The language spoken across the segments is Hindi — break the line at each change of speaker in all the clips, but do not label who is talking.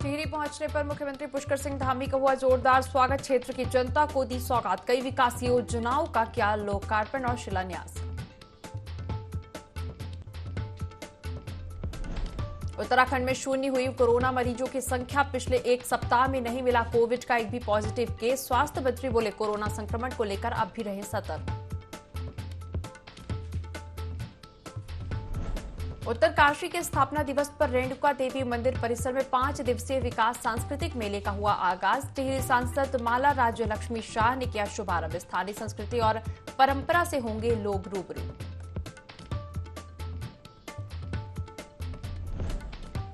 टिहरी पहुंचने पर मुख्यमंत्री पुष्कर सिंह धामी का हुआ जोरदार स्वागत। क्षेत्र की जनता को दी सौगात। कई विकास योजनाओं का किया लोकार्पण और शिलान्यास। उत्तराखंड में शून्य हुई कोरोना मरीजों की संख्या। पिछले एक सप्ताह में नहीं मिला कोविड का एक भी पॉजिटिव केस। स्वास्थ्य मंत्री बोले कोरोना संक्रमण को लेकर अब भी रहें सतर्क। उत्तरकाशी के स्थापना दिवस पर रेणुका देवी मंदिर परिसर में 5 दिवसीय विकास सांस्कृतिक मेले का हुआ आगाज। टिहरी सांसद माला राज्य लक्ष्मी शाह ने किया शुभारंभ। स्थानीय संस्कृति और परंपरा से होंगे लोग रूबरू।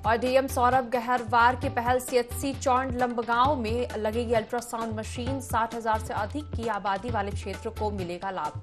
और डीएम सौरभ गहरवार की पहल सीएचसी चौंड लंबगांव में लगेगी अल्ट्रासाउंड मशीन। 60,000 से अधिक की आबादी वाले क्षेत्र को मिलेगा लाभ।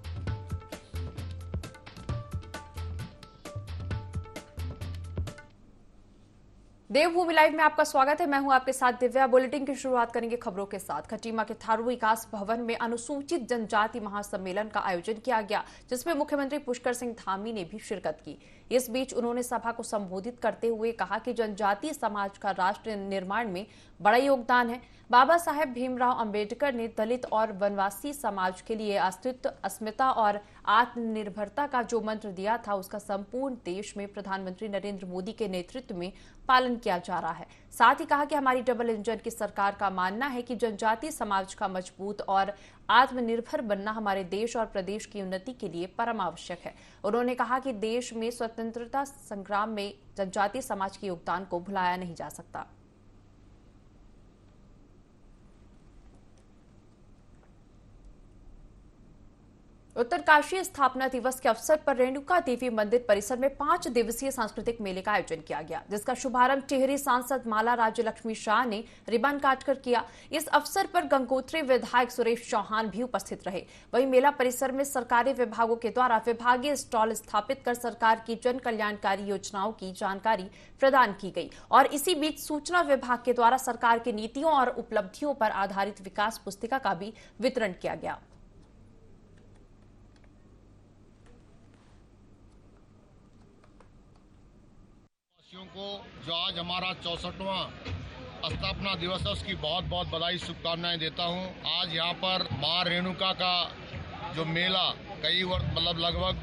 देवभूमि लाइव में आपका स्वागत है। मैं हूं आपके साथ दिव्या। बुलेटिन की शुरुआत करेंगे खबरों के साथ। खटीमा के थारू विकास भवन में अनुसूचित जनजाति महासम्मेलन का आयोजन किया गया, जिसमें मुख्यमंत्री पुष्कर सिंह धामी ने भी शिरकत की। इस बीच उन्होंने सभा को संबोधित करते हुए कहा कि जनजातीय समाज का राष्ट्र निर्माण में बड़ा योगदान है। बाबा साहेब भीमराव अंबेडकर ने दलित और वनवासी समाज के लिए अस्तित्व, अस्मिता और आत्मनिर्भरता का जो मंत्र दिया था, उसका संपूर्ण देश में प्रधानमंत्री नरेंद्र मोदी के नेतृत्व में पालन किया जा रहा है। साथ ही कहा कि हमारी डबल इंजन की सरकार का मानना है कि जनजातीय समाज का मजबूत और आत्मनिर्भर बनना हमारे देश और प्रदेश की उन्नति के लिए परम आवश्यक है। उन्होंने कहा कि देश में स्वतंत्रता संग्राम में जनजातीय समाज के योगदान को भुलाया नहीं जा सकता। उत्तरकाशी स्थापना दिवस के अवसर पर रेणुका देवी मंदिर परिसर में 5 दिवसीय सांस्कृतिक मेले का आयोजन किया गया, जिसका शुभारंभ टिहरी सांसद माला राज्य लक्ष्मी शाह ने रिबन काटकर किया। इस अवसर पर गंगोत्री विधायक सुरेश चौहान भी उपस्थित रहे। वहीं मेला परिसर में सरकारी विभागों के द्वारा विभागीय स्टॉल स्थापित कर सरकार की जन कल्याणकारी योजनाओं की जानकारी प्रदान की गई। और इसी बीच सूचना विभाग के द्वारा सरकार की नीतियों और उपलब्धियों पर आधारित विकास पुस्तिका का भी वितरण किया गया।
को जो आज हमारा 64वां स्थापना दिवस है, उसकी बहुत बहुत बधाई शुभकामनाएं देता हूं। आज यहां पर मां रेणुका का जो मेला कई वर्ष मतलब लगभग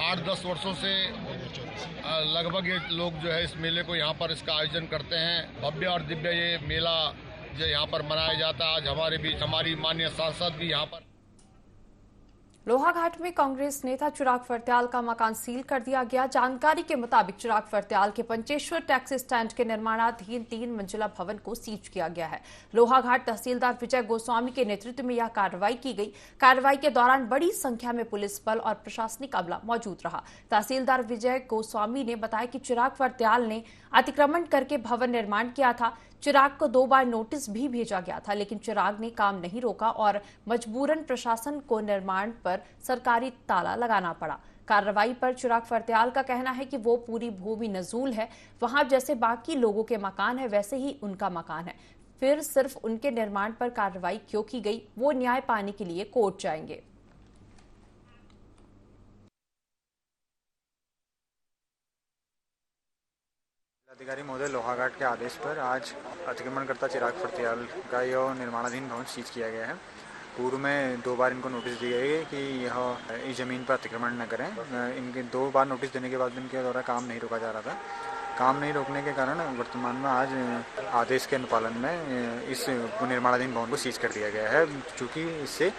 8-10 वर्षों से लगभग ये लोग जो है इस मेले को यहां पर इसका आयोजन करते हैं। भव्य और दिव्य ये मेला जो यहां पर मनाया जाता है। आज हमारे बीच हमारी माननीय सांसद भी यहां पर।
लोहाघाट में कांग्रेस नेता चिराग फर्त्याल का मकान सील कर दिया गया। जानकारी के मुताबिक चिराग फर्त्याल के पंचेश्वर टैक्सी स्टैंड के निर्माणाधीन 3 मंजिला भवन को सीज किया गया है। लोहाघाट तहसीलदार विजय गोस्वामी के नेतृत्व में यह कार्रवाई की गई। कार्रवाई के दौरान बड़ी संख्या में पुलिस बल और प्रशासनिक अमला मौजूद रहा। तहसीलदार विजय गोस्वामी ने बताया कि चिराग फर्त्याल ने अतिक्रमण करके भवन निर्माण किया था। चिराग को 2 बार नोटिस भी भेजा गया था, लेकिन चिराग ने काम नहीं रोका और मजबूरन प्रशासन को निर्माण पर सरकारी ताला लगाना पड़ा। कार्रवाई पर चिराग फर्त्याल का कहना है कि वो पूरी भूमि नजूल है। वहां जैसे बाकी लोगों के मकान है, वैसे ही उनका मकान है। फिर सिर्फ उनके निर्माण पर कार्रवाई क्यों की गई? वो न्याय पाने के लिए कोर्ट जाएंगे।
अधिकारी महोदय लोहाघाट के आदेश पर आज अतिक्रमणकर्ता चिराग फर्त्याल का यह निर्माणाधीन भवन सीज किया गया है। पूर्व में 2 बार इनको नोटिस दी गई है कि यह इस जमीन पर अतिक्रमण न करें। इनके 2 बार नोटिस देने के बाद इनके द्वारा काम नहीं रोका जा रहा था। काम नहीं रोकने के कारण वर्तमान में आज आदेश के अनुपालन में इस निर्माणाधीन भवन को सीज कर दिया गया है, चूँकि इससे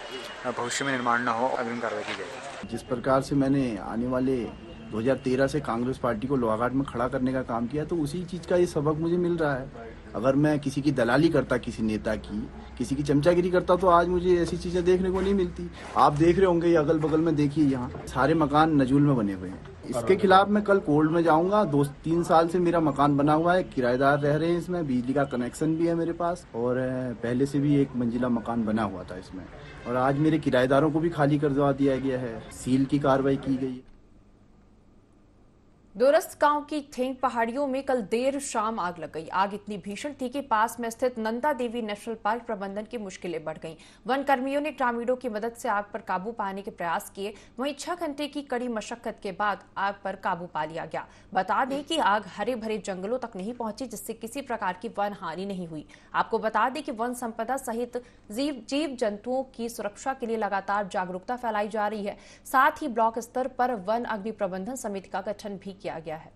भविष्य में निर्माण न हो, अग्रिम कार्रवाई की जाएगी।
जिस प्रकार से मैंने आने वाले 2013 से कांग्रेस पार्टी को लोहाघाट में खड़ा करने का काम किया, तो उसी चीज का ये सबक मुझे मिल रहा है। अगर मैं किसी की दलाली करता, किसी नेता की, किसी की चमचागिरी करता, तो आज मुझे ऐसी चीजें देखने को नहीं मिलती। आप देख रहे होंगे अगल बगल में, देखिए यहाँ सारे मकान नजूल में बने हुए हैं। इसके खिलाफ मैं कल कोर्ट में जाऊंगा। 2-3 साल से मेरा मकान बना हुआ है, किराएदार रह रहे हैं इसमें, बिजली का कनेक्शन भी है मेरे पास और पहले से भी 1 मंजिला मकान बना हुआ था इसमें। और आज मेरे किराएदारों को भी खाली करवा दिया गया है, सील की कार्रवाई की गई है।
दूरस्थ गांव की थेंग पहाड़ियों में कल देर शाम आग लग गई। आग इतनी भीषण थी कि पास में स्थित नंदा देवी नेशनल पार्क प्रबंधन की मुश्किलें बढ़ गईं। वन कर्मियों ने ग्रामीणों की मदद से आग पर काबू पाने के प्रयास किए। वहीं 6 घंटे की कड़ी मशक्कत के बाद आग पर काबू पा लिया गया। बता दें कि आग हरे भरे जंगलों तक नहीं पहुंची, जिससे किसी प्रकार की वन हानि नहीं हुई। आपको बता दें कि वन संपदा सहित जीव जंतुओं की सुरक्षा के लिए लगातार जागरूकता फैलाई जा रही है। साथ ही ब्लॉक स्तर पर वन अग्नि प्रबंधन समिति का गठन भी किया गया है।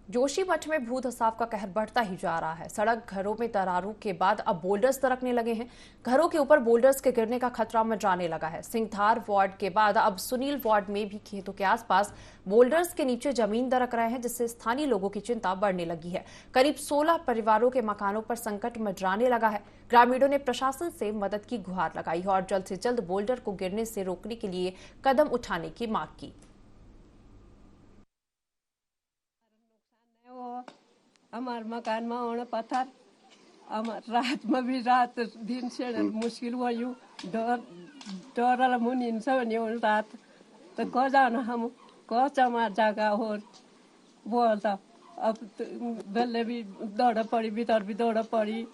जोशीमठ में भू धसाव का कहर बढ़ता ही जा रहा है। सड़क घरों में दरारों के बाद अब बोल्डर्स दरकने लगे हैं। घरों के ऊपर बोल्डर्स के गिरने का खतरा मंडराने लगा है। सिंघधार वार्ड के बाद अब सुनील वार्ड में भी खेतों के आसपास बोल्डर्स के नीचे जमीन दरक रहे हैं, जिससे स्थानीय लोगों की चिंता बढ़ने लगी है। करीब 16 परिवारों के मकानों पर संकट मंडराने लगा है। ग्रामीणों ने प्रशासन से मदद की गुहार लगाई और जल्द से जल्द बोल्डर को गिरने से रोकने के लिए कदम उठाने की मांग की।
हमार मकान में होना पत्थर रात में भी रात दिन से मुश्किल हुआ यू डर मुनि सब रात तो कह जाना हम कह चमार जगह हो बोलता अब बेले भी दौड़ पड़ी भीतर भी दौड़ पड़ी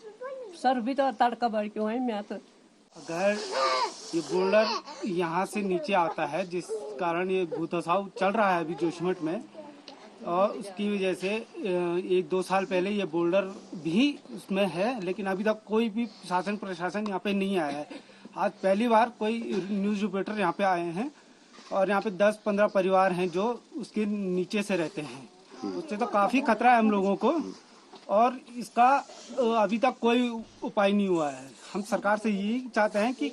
सर भीतर तड़का बढ़ के वहीं में तो
अगर ये बोल्डर यहाँ से नीचे आता है, जिस कारण ये भूतसाव चल रहा है अभी जोशीमठ में, और उसकी वजह से 1-2 साल पहले ये बोल्डर भी उसमें है, लेकिन अभी तक कोई भी शासन प्रशासन यहाँ पे नहीं आया है। आज पहली बार कोई न्यूज़ रिपोर्टर यहाँ पे आए हैं और यहाँ पे 10-15 परिवार हैं जो उसके नीचे से रहते हैं। उससे तो काफ़ी खतरा है हम लोगों को और इसका अभी तक कोई उपाय नहीं हुआ है। हम सरकार से यही चाहते हैं कि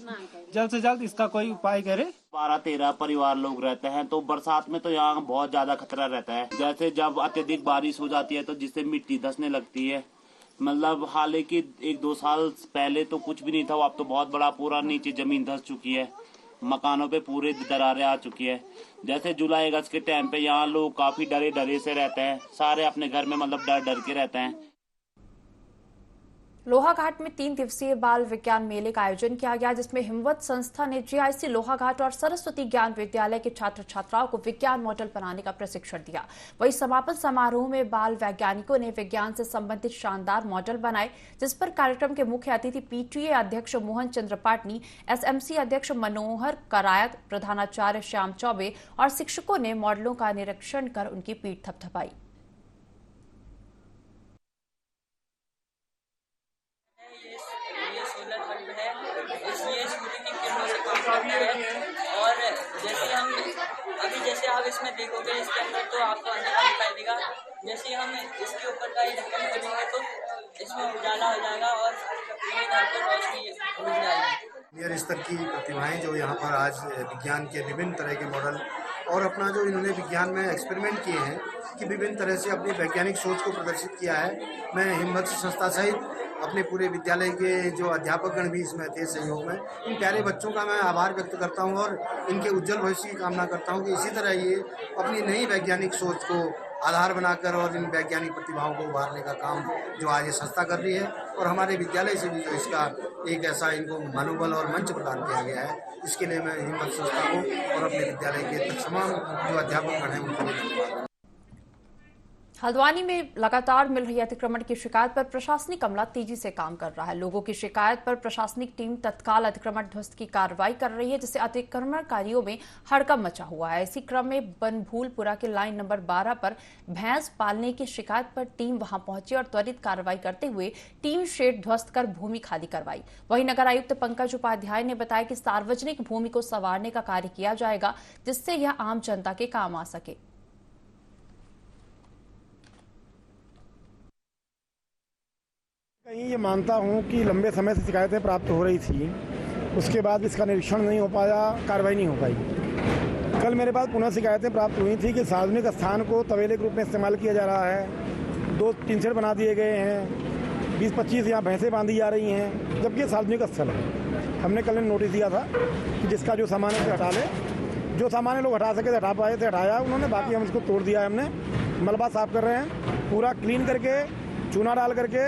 जल्द से जल्द इसका कोई उपाय करे।
12-13 परिवार लोग रहते हैं, तो बरसात में तो यहाँ बहुत ज्यादा खतरा रहता है। जैसे जब अत्यधिक बारिश हो जाती है तो जिससे मिट्टी धंसने लगती है। मतलब हालांकि 1-2 साल पहले तो कुछ भी नहीं था, अब तो बहुत बड़ा पूरा नीचे जमीन धंस चुकी है, मकानों पे पूरे दरारें आ चुकी है। जैसे जुलाई अगस्त के टाइम पे यहाँ लोग काफी डरे से रहते हैं, सारे अपने घर में मतलब डर के रहते हैं।
लोहाघाट में 3 दिवसीय बाल विज्ञान मेले का आयोजन किया गया, जिसमें हिमवत संस्था ने जीआईसी लोहाघाट और सरस्वती ज्ञान विद्यालय के छात्र छात्राओं को विज्ञान मॉडल बनाने का प्रशिक्षण दिया। वहीं समापन समारोह में बाल वैज्ञानिकों ने विज्ञान से संबंधित शानदार मॉडल बनाए, जिस पर कार्यक्रम के मुख्य अतिथि पीटीए अध्यक्ष मोहन चंद्र पाटनी, एसएमसी अध्यक्ष मनोहर करायत, प्रधानाचार्य श्याम चौबे और शिक्षकों ने मॉडलों का निरीक्षण कर उनकी पीठ थपथपाई।
और जैसे आप इसमें देखोगे, इसके अंदर तो आपको अंधेरा दिखाई देगा। जैसे हम इसके ऊपर का ढक्कन खोलेंगे तो इसमें उजाला हो जाएगा और पूरे घर पर रोशनी मिल जाएगी।
नियर स्तर की प्रतिभाएं जो यहाँ पर आज विज्ञान के विभिन्न तरह के मॉडल और अपना जो इन्होंने विज्ञान में एक्सपेरिमेंट किए हैं कि विभिन्न तरह से अपनी वैज्ञानिक सोच को प्रदर्शित किया है। मैं हिम्मत संस्था सहित अपने पूरे विद्यालय के जो अध्यापकगण भी इसमें थे सहयोग में, इन प्यारे बच्चों का मैं आभार व्यक्त करता हूं और इनके उज्जवल भविष्य की कामना करता हूं कि इसी तरह ये अपनी नई वैज्ञानिक सोच को आधार बनाकर और इन वैज्ञानिक प्रतिभाओं को उभारने का काम जो आज ये संस्था कर रही है, और हमारे विद्यालय से भी जो इसका एक ऐसा इनको मनोबल और मंच प्रदान किया गया है, इसके लिए मैं हिम्मत संस्था को और अपने विद्यालय के तमाम जो अध्यापकगण हैं उनको भी धन्यवाद।
हल्द्वानी में लगातार मिल रही अतिक्रमण की शिकायत पर प्रशासनिक अमला तेजी से काम कर रहा है। लोगों की शिकायत पर प्रशासनिक टीम तत्काल अतिक्रमण ध्वस्त की कार्रवाई कर रही है, जिससे अतिक्रमणकारियों में हड़कंप मचा हुआ है। इसी क्रम में बनभूलपुरा के लाइन नंबर 12 पर भैंस पालने की शिकायत पर टीम वहां पहुंची और त्वरित कार्रवाई करते हुए टीम शेड ध्वस्त कर भूमि खाली करवाई। वहीं नगर आयुक्त पंकज उपाध्याय ने बताया कि सार्वजनिक भूमि को संवारने का कार्य किया जाएगा, जिससे यह आम जनता के काम आ सके।
ये मानता हूं कि लंबे समय से शिकायतें प्राप्त हो रही थी, उसके बाद इसका निरीक्षण नहीं हो पाया, कार्रवाई नहीं हो पाई। कल मेरे पास पुनः शिकायतें प्राप्त हुई थी कि सार्वजनिक स्थान को तबेले के रूप में इस्तेमाल किया जा रहा है, 2 टीन शेड बना दिए गए हैं, 20-25 यहाँ भैंसें बांधी जा रही हैं, जबकि सार्वजनिक स्थल है। हमने कल नोटिस दिया था कि जिसका जो सामान है उसे हटा ले, जो सामान लोग हटा सके हटा पाए थे हटाया उन्होंने, बाकी हम इसको तोड़ दिया है हमने। मलबा साफ कर रहे हैं, पूरा क्लीन करके चूना डाल करके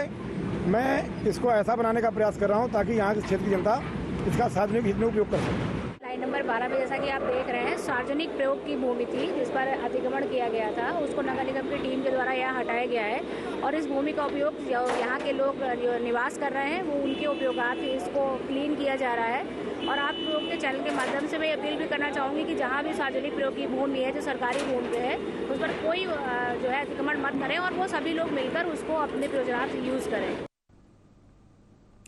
मैं इसको ऐसा बनाने का प्रयास कर रहा हूँ ताकि यहाँ के क्षेत्र की जनता इसका सार्वजनिक हित में उपयोग कर सके।
लाइन नंबर 12 में जैसा कि आप देख रहे हैं, सार्वजनिक प्रयोग की भूमि थी जिस पर अतिक्रमण किया गया था, उसको नगर निगम की टीम के द्वारा यहाँ हटाया गया है और इस भूमि का उपयोग जो यहाँ के लोग जो निवास कर रहे हैं वो उनके उपयोगार्थ इसको क्लीन किया जा रहा है। और आप लोग के चैनल के माध्यम से मैं अपील भी करना चाहूँगी कि जहाँ भी सार्वजनिक प्रयोग की भूमि है, जो सरकारी भूमि पे है, उस पर कोई जो है अतिक्रमण मत करें और वो सभी लोग मिलकर उसको अपने प्रयोजनार्थ यूज़ करें।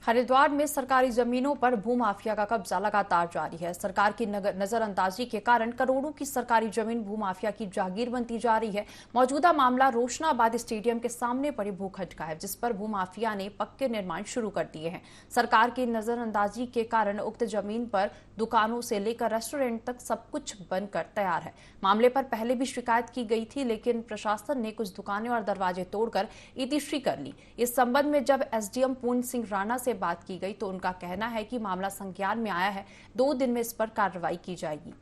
हरिद्वार में सरकारी जमीनों पर भूमाफिया का कब्जा लगातार जारी है। सरकार की नजरअंदाजी के कारण करोड़ों की सरकारी जमीन भूमाफिया की जागीर बनती जा रही है। मौजूदा मामला रोशनाबाद स्टेडियम के सामने पड़े भूखंड का है, जिस पर भूमाफिया ने पक्के निर्माण शुरू कर दिए हैं। सरकार की नजरअंदाजी के कारण उक्त जमीन पर दुकानों से लेकर रेस्टोरेंट तक सब कुछ बनकर तैयार है। मामले पर पहले भी शिकायत की गई थी, लेकिन प्रशासन ने कुछ दुकानें और दरवाजे तोड़कर इतिश्री कर ली। इस संबंध में जब एसडीएम पूर्ण सिंह राणा से बात की गई तो उनका कहना है कि मामला संज्ञान में आया है, 2 दिन में इस पर कार्रवाई की जाएगी।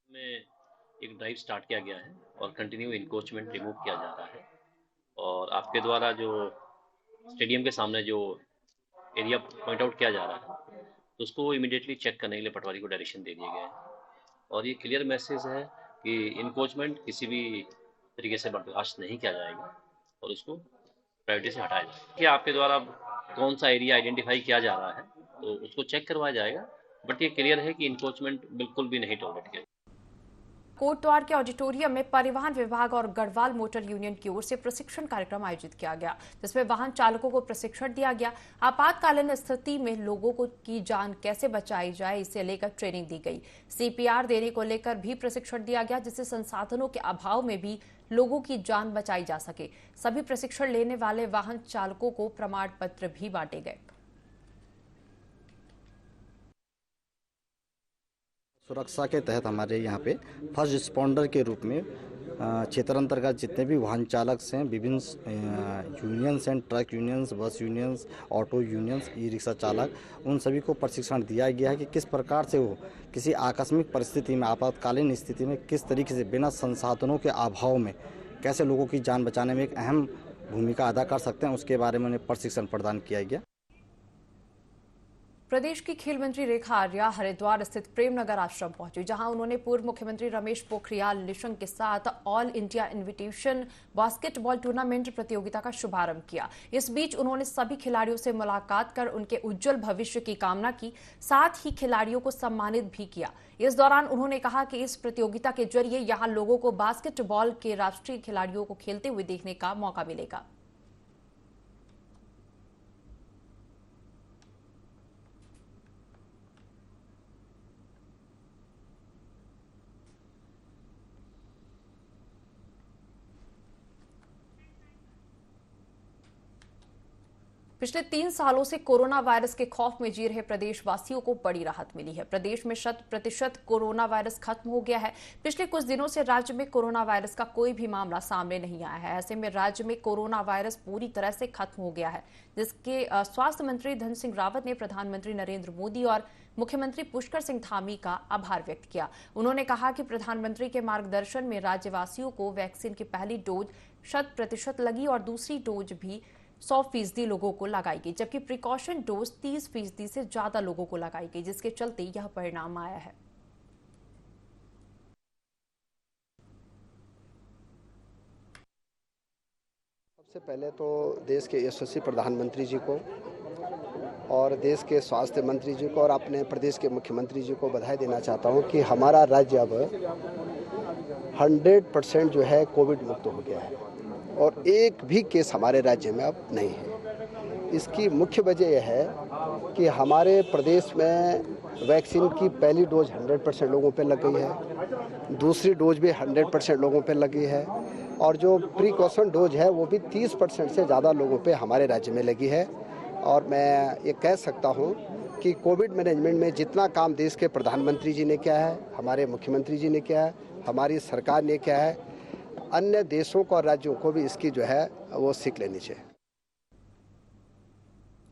में एक ड्राइव स्टार्ट किया गया है और कंटिन्यू इंक्रोचमेंट रिमूव किया जा रहा है और आपके द्वारा जो स्टेडियम के सामने जो एरिया पॉइंट आउट किया जा रहा है तो उसको इमीडिएटली चेक करने के लिए पटवारी को डायरेक्शन दे दिए गए हैं और ये क्लियर मैसेज है कि इंक्रोचमेंट किसी भी तरीके से बर्दाश्त नहीं किया जाएगा और उसको प्रायोरिटी से हटाया जाएगा। कि आपके द्वारा कौन सा एरिया आइडेंटिफाई किया जा रहा है तो उसको चेक करवाया जाएगा, बट ये क्लियर है कि इंक्रोचमेंट बिल्कुल भी नहीं टॉलरेट किया।
कोटद्वार के ऑडिटोरियम में परिवहन विभाग और गढ़वाल मोटर यूनियन की ओर से प्रशिक्षण कार्यक्रम आयोजित किया गया, जिसमें वाहन चालकों को प्रशिक्षण दिया गया। आपातकालीन स्थिति में लोगों को की जान कैसे बचाई जाए, इसे लेकर ट्रेनिंग दी गई। सीपीआर देने को लेकर भी प्रशिक्षण दिया गया, जिससे संसाधनों के अभाव में भी लोगों की जान बचाई जा सके। सभी प्रशिक्षण लेने वाले वाहन चालकों को प्रमाण पत्र भी बांटे गए।
सुरक्षा के तहत हमारे यहाँ पे फर्स्ट रिस्पॉन्डर के रूप में क्षेत्र अंतर्गत जितने भी वाहन चालक हैं, विभिन्न यूनियंस हैं, ट्रक यूनियंस, बस unions, auto unions, e rickshaw चालक, उन सभी को प्रशिक्षण दिया गया है कि किस प्रकार से वो किसी आकस्मिक परिस्थिति में, आपातकालीन स्थिति में किस तरीके से बिना संसाधनों के अभाव में कैसे लोगों की जान बचाने में एक अहम भूमिका अदा कर सकते हैं, उसके बारे में उन्हें प्रशिक्षण प्रदान किया गया।
प्रदेश की खेल मंत्री रेखा आर्या हरिद्वार स्थित प्रेमनगर आश्रम पहुंची, जहां उन्होंने पूर्व मुख्यमंत्री रमेश पोखरियाल निशंक के साथ all India invitation basketball tournament प्रतियोगिता का शुभारंभ किया। इस बीच उन्होंने सभी खिलाड़ियों से मुलाकात कर उनके उज्जवल भविष्य की कामना की, साथ ही खिलाड़ियों को सम्मानित भी किया। इस दौरान उन्होंने कहा कि इस प्रतियोगिता के जरिए यहां लोगों को बास्केटबॉल के राष्ट्रीय खिलाड़ियों को खेलते हुए देखने का मौका मिलेगा। पिछले 3 सालों से कोरोना वायरस के खौफ में जी रहे प्रदेशवासियों को बड़ी राहत मिली है। प्रदेश में 100% कोरोना वायरस खत्म हो गया है। पिछले कुछ दिनों से राज्य में कोरोना वायरस का कोई भी मामला सामने नहीं आया है। ऐसे में राज्य में कोरोना वायरस पूरी तरह से खत्म हो गया है, जिसके स्वास्थ्य मंत्री धन सिंह रावत ने प्रधानमंत्री नरेंद्र मोदी और मुख्यमंत्री पुष्कर सिंह धामी का आभार व्यक्त किया। उन्होंने कहा कि प्रधानमंत्री के मार्गदर्शन में राज्यवासियों को वैक्सीन की पहली डोज 100% लगी और दूसरी डोज भी 100% लोगों को लगाई गई, जबकि प्रिकॉशन डोज 30% से ज्यादा लोगों को लगाई गई, जिसके चलते यह परिणाम आया है।
सबसे पहले तो देश के यशस्वी प्रधानमंत्री जी को और देश के स्वास्थ्य मंत्री जी को और अपने प्रदेश के मुख्यमंत्री जी को बधाई देना चाहता हूं कि हमारा राज्य अब 100% जो है कोविड मुक्त हो गया है और एक भी केस हमारे राज्य में अब नहीं है। इसकी मुख्य वजह यह है कि हमारे प्रदेश में वैक्सीन की पहली डोज 100% लोगों पे लग गई है, दूसरी डोज भी 100% लोगों पे लगी है और जो प्रिकॉशन डोज है वो भी 30% से ज़्यादा लोगों पे हमारे राज्य में लगी है। और मैं ये कह सकता हूँ कि कोविड मैनेजमेंट में जितना काम देश के प्रधानमंत्री जी ने किया है, हमारे मुख्यमंत्री जी ने किया है, हमारी सरकार ने किया है, अन्य देशों को और राज्यों को भी इसकी जो है वो सीख लेनी चाहिए।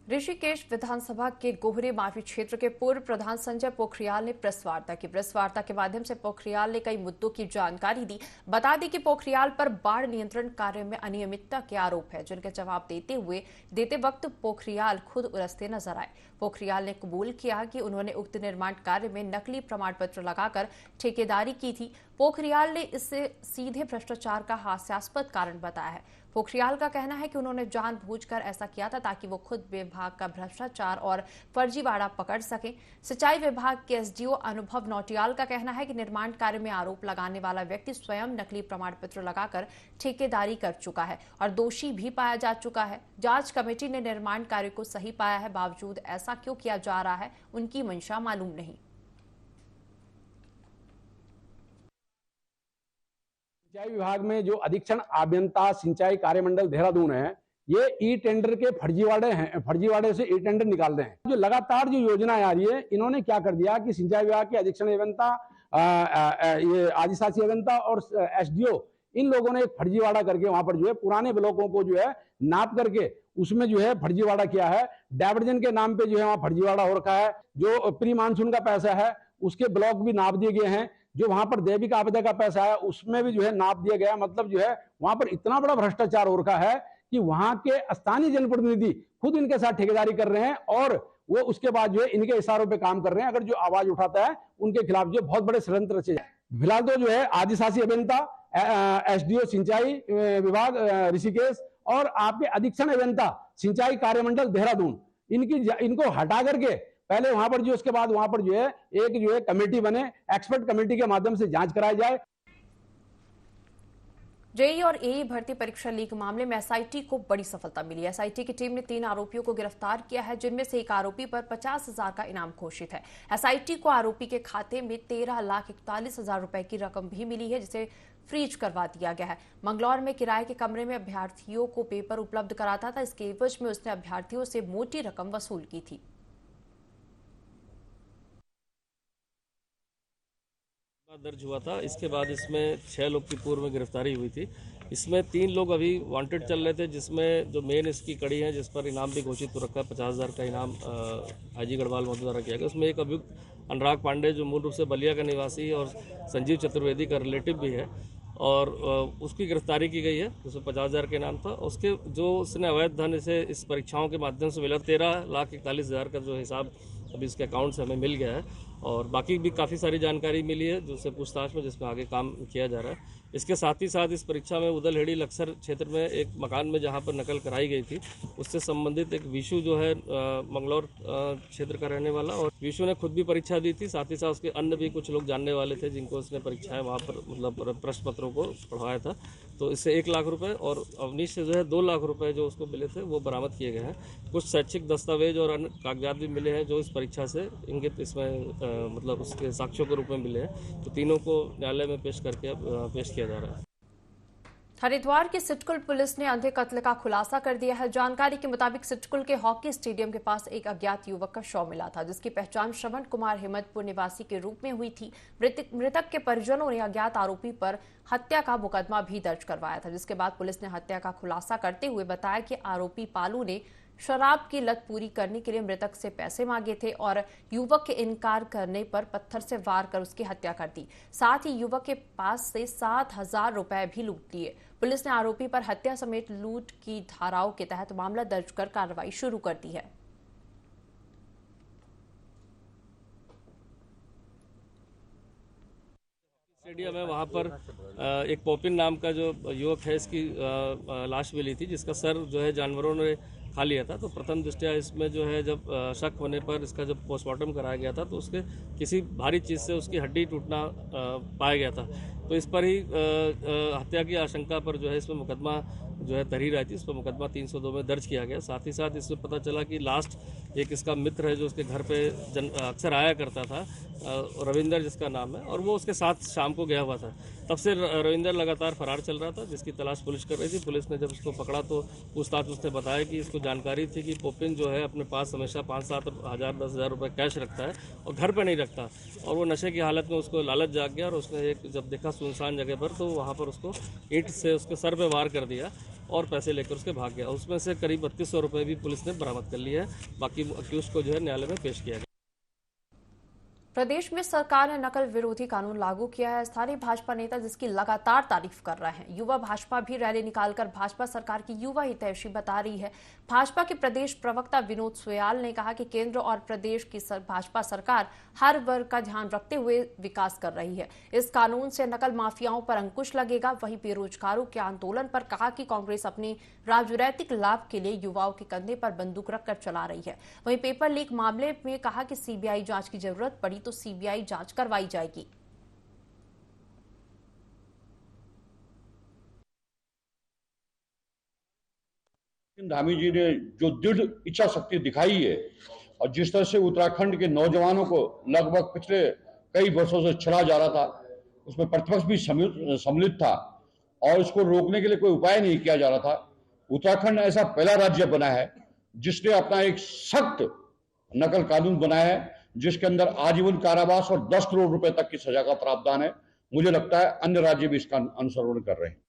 ऋषिकेश विधानसभा के गोहरे माफी क्षेत्र के पूर्व प्रधान संजय पोखरियाल ने प्रेस वार्ता की। प्रेस वार्ता के माध्यम से पोखरियाल ने कई मुद्दों की जानकारी दी। बता दी कि पोखरियाल पर बाढ़ नियंत्रण कार्य में अनियमितता के आरोप है, जिनके जवाब देते वक्त पोखरियाल खुद उलझते नजर आए। पोखरियाल ने कबूल किया कि उन्होंने उक्त निर्माण कार्य में नकली प्रमाण पत्र लगाकर ठेकेदारी की थी। पोखरियाल ने इसे सीधे भ्रष्टाचार का हास्यास्पद कारण बताया है। पोखरियाल का कहना है कि उन्होंने जानबूझकर ऐसा किया था ताकि वो खुद विभाग का भ्रष्टाचार और फर्जीवाड़ा पकड़ सकें। सिंचाई विभाग के एसडीओ अनुभव नौटियाल का कहना है कि निर्माण कार्य में आरोप लगाने वाला व्यक्ति स्वयं नकली प्रमाण पत्र लगाकर ठेकेदारी कर चुका है और दोषी भी पाया जा चुका है। जांच कमेटी ने निर्माण कार्य को सही पाया है, बावजूद ऐसा क्यों किया जा रहा है, उनकी मंशा मालूम नहीं।
सिंचाई विभाग में जो अधीक्षण अभियंता सिंचाई कार्यमंडल देहरादून है, ये ई टेंडर के फर्जीवाड़े हैं, फर्जीवाड़े से ई टेंडर निकाल रहे हैं। जो लगातार जो योजनाएं आ रही है, इन्होंने क्या कर दिया कि सिंचाई विभाग के अधीक्षण अभियंता, ये आदिशासी अभियंता और एसडीओ, इन लोगों ने एक फर्जीवाड़ा करके वहां पर जो है पुराने ब्लॉकों को जो है नाप करके उसमें जो है फर्जीवाड़ा किया है। डायवर्जन के नाम पे जो है वहां फर्जीवाड़ा हो रखा है। जो प्री मानसून का पैसा है उसके ब्लॉक भी नाप दिए गए हैं। जो वहां पर दैविक आपदा का पैसा है उसमें भी जो है नाप दिया गया। मतलब जो है वहां पर इतना बड़ा भ्रष्टाचार हो रखा है कि वहां के स्थानीय जनप्रतिनिधि खुद इनके साथ ठेकेदारी कर रहे हैं और वो उसके बाद जो है इनके इशारों पे काम कर रहे हैं। अगर जो आवाज उठाता है उनके खिलाफ जो बहुत बड़े षड्यंत्र रचे जाए। फिलहाल तो जो है आदिशासी अभियंता, एसडीओ सिंचाई विभाग ऋषिकेश और आपके अधीक्षण अभियंता सिंचाई कार्यमंडल देहरादून, इनको हटा करके पहले वहां पर जो उसके बाद वहां पर जो है एक जो है कमेटी बने, एक्सपर्ट कमेटी के माध्यम से जांच कराई जाए।
जेईई और एई भर्ती परीक्षा लीक मामले में एसआईटी को बड़ी सफलता मिली है। एसआईटी की टीम ने 3 आरोपियों को गिरफ्तार किया है, जिनमें से एक आरोपी पर 50,000 का इनाम घोषित है। एसआईटी को आरोपी के खाते में 13,41,000 रुपए की रकम भी मिली है, जिसे फ्रीज करवा दिया गया है। मंगलौर में किराए के कमरे में अभ्यर्थियों को पेपर उपलब्ध कराता था। इसके एवज में उसने अभ्यर्थियों से मोटी रकम वसूल की थी।
दर्ज हुआ था। इसके बाद इसमें 6 लोग की पूर्व में गिरफ्तारी हुई थी। इसमें 3 लोग अभी वांटेड चल रहे थे, जिसमें जो मेन इसकी कड़ी है जिस पर इनाम भी घोषित हो रखा है, 50,000 का इनाम आईजी गढ़वाल महोदय द्वारा किया गया। उसमें एक अभियुक्त अनुराग पांडे जो मूल रूप से बलिया का निवासी और संजीव चतुर्वेदी का रिलेटिव भी है और उसकी गिरफ्तारी की गई है, जिसमें 50,000 का इनाम था। उसके जो उसने अवैध धन इसे इस परीक्षाओं के माध्यम से मिला, 13,41,000 का जो हिसाब अभी इसके अकाउंट से हमें मिल गया है और बाकी भी काफ़ी सारी जानकारी मिली है जो उससे पूछताछ में जिसमें आगे काम किया जा रहा है। इसके साथ ही साथ इस परीक्षा में उदलहेड़ी लक्सर क्षेत्र में एक मकान में जहां पर नकल कराई गई थी, उससे संबंधित एक विशु जो है मंगलौर क्षेत्र का रहने वाला, और विशु ने खुद भी परीक्षा दी थी। साथ ही साथ उसके अन्य भी कुछ लोग जानने वाले थे जिनको उसने परीक्षाएं वहाँ पर मतलब प्रश्न पत्रों को पढ़वाया था। तो इससे 1 लाख रुपये और अवनीश से जो है 2 लाख रुपये जो उसको मिले थे वो बरामद किए गए हैं। कुछ शैक्षिक दस्तावेज और अन्य कागजात भी मिले हैं जो इस परीक्षा से इंगित इसमें मतलब उसके साक्ष्यों के रूप में मिले हैं। तो तीनों को न्यायालय में पेश करके पेश किया जा रहा है।
हरिद्वार की सिटकुल पुलिस ने अंधे कत्ल का खुलासा कर दिया है। जानकारी के मुताबिक सिटकुल के हॉकी स्टेडियम के पास एक अज्ञात युवक का शव मिला था, जिसकी पहचान श्रवण कुमार हिम्मतपुर निवासी के रूप में हुई थी। मृतक के परिजनों ने अज्ञात आरोपी पर हत्या का मुकदमा भी दर्ज करवाया था, जिसके बाद पुलिस ने हत्या का खुलासा करते हुए बताया कि आरोपी पालू ने शराब की लत पूरी करने के लिए मृतक से पैसे मांगे थे और युवक के इनकार करने पर पत्थर से वार कर उसकी हत्या कर दी। साथ ही युवक के पास से 7,000 रुपए भी लूट लिए। पुलिस ने आरोपी पर हत्या समेत लूट की धाराओं के तहत मामला दर्ज कर कार्रवाई शुरू कर दी है।
स्टेडियम है, वहाँ पर एक पोपिन नाम का जो युवक है इसकी लाश मिली थी, जिसका सर जो है जानवरों ने खा लिया था। तो प्रथम दृष्टया इसमें जो है जब शक होने पर इसका जब पोस्टमार्टम कराया गया था तो उसके किसी भारी चीज़ से उसकी हड्डी टूटना पाया गया था। तो इस पर ही हत्या की आशंका पर जो है इसमें मुकदमा जो है तहरीर आई थी, इस पर मुकदमा 302 में दर्ज किया गया। साथ ही साथ इससे पता चला कि लास्ट एक इसका मित्र है जो उसके घर पे अक्सर आया करता था, रविंदर जिसका नाम है, और वो उसके साथ शाम को गया हुआ था। तब से रविंदर लगातार फरार चल रहा था, जिसकी तलाश पुलिस कर रही थी। पुलिस ने जब उसको पकड़ा तो पूछताछ उसने बताया कि इसको जानकारी थी कि पोपिन जो है अपने पास हमेशा 5-7 हज़ार 10,000 रुपये कैश रखता है और घर पर नहीं रखता, और वो नशे की हालत में उसको लालच जाग गया और उसने एक जब देखा सुनसान जगह पर, तो वहाँ पर उसको ईंट से उसके सर पे वार कर दिया और पैसे लेकर उसके भाग गया। उसमें से करीब 3200 रुपये भी पुलिस ने बरामद कर लिया है। बाकी अक्यूज को जो है न्यायालय में पेश किया गया।
प्रदेश में सरकार ने नकल विरोधी कानून लागू किया है। स्थानीय भाजपा नेता जिसकी लगातार तारीफ कर रहे हैं। युवा भाजपा भी रैली निकालकर भाजपा सरकार की युवा हितैषी बता रही है। भाजपा के प्रदेश प्रवक्ता विनोद सुयाल ने कहा कि केंद्र और प्रदेश की भाजपा सरकार हर वर्ग का ध्यान रखते हुए विकास कर रही है। इस कानून से नकल माफियाओं पर अंकुश लगेगा। वहीं बेरोजगारों के आंदोलन पर कहा कि कांग्रेस अपने राजनीतिक लाभ के लिए युवाओं के कंधे पर बंदूक रखकर चला रही है। वहीं पेपर लीक मामले में कहा कि सीबीआई जांच की जरूरत पड़ी तो सीबीआई जांच करवाई जाएगी।
धामी जी ने जो दृढ़ इच्छा शक्ति दिखाई है और जिस तरह से उत्तराखंड के नौजवानों को लगभग पिछले कई वर्षों से छला जा रहा था, उसमें प्रतिपक्ष भी सम्मिलित था और इसको रोकने के लिए कोई उपाय नहीं किया जा रहा था। उत्तराखंड ऐसा पहला राज्य बना है जिसने अपना एक सख्त नकल कानून बनाया है, जिसके अंदर आजीवन कारावास और 10 करोड़ रुपए तक की सजा का प्रावधान है। मुझे लगता है अन्य राज्य भी इसका अनुसरण कर रहे हैं।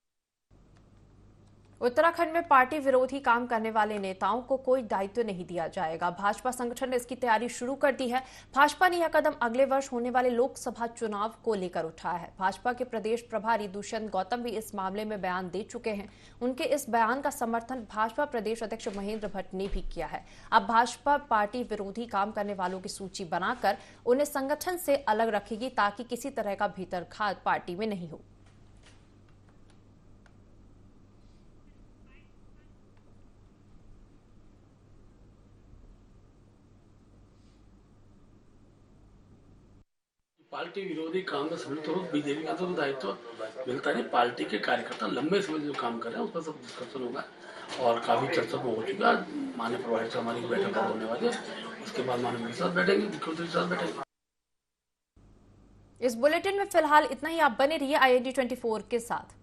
उत्तराखंड में पार्टी विरोधी काम करने वाले नेताओं को कोई दायित्व नहीं दिया जाएगा। भाजपा संगठन ने इसकी तैयारी शुरू कर दी है। भाजपा ने यह कदम अगले वर्ष होने वाले लोकसभा चुनाव को लेकर उठाया है। भाजपा के प्रदेश प्रभारी दुष्यंत गौतम भी इस मामले में बयान दे चुके हैं। उनके इस बयान का समर्थन भाजपा प्रदेश अध्यक्ष महेंद्र भट्ट ने भी किया है। अब भाजपा पार्टी विरोधी काम करने वालों की सूची बनाकर उन्हें संगठन से अलग रखेगी ताकि किसी तरह का भीतरघात पार्टी में नहीं हो।
पार्टी विरोधी काम में सम्मिलित हो, बीजेपी का तो दायित्व मिलता नहीं। पार्टी के कार्यकर्ता लंबे समय जो काम कर रहे हैं उसका सब डिस्कशन होगा और काफी चर्चा हो चुका है। माननीय प्रभारी से हमारी बैठक होने वाली है, उसके बाद माननीय के साथ बैठेंगे, मुख्यमंत्री के साथ बैठेंगे।
इस बुलेटिन में फिलहाल इतना ही। आप बने रहिए IND 24 के साथ।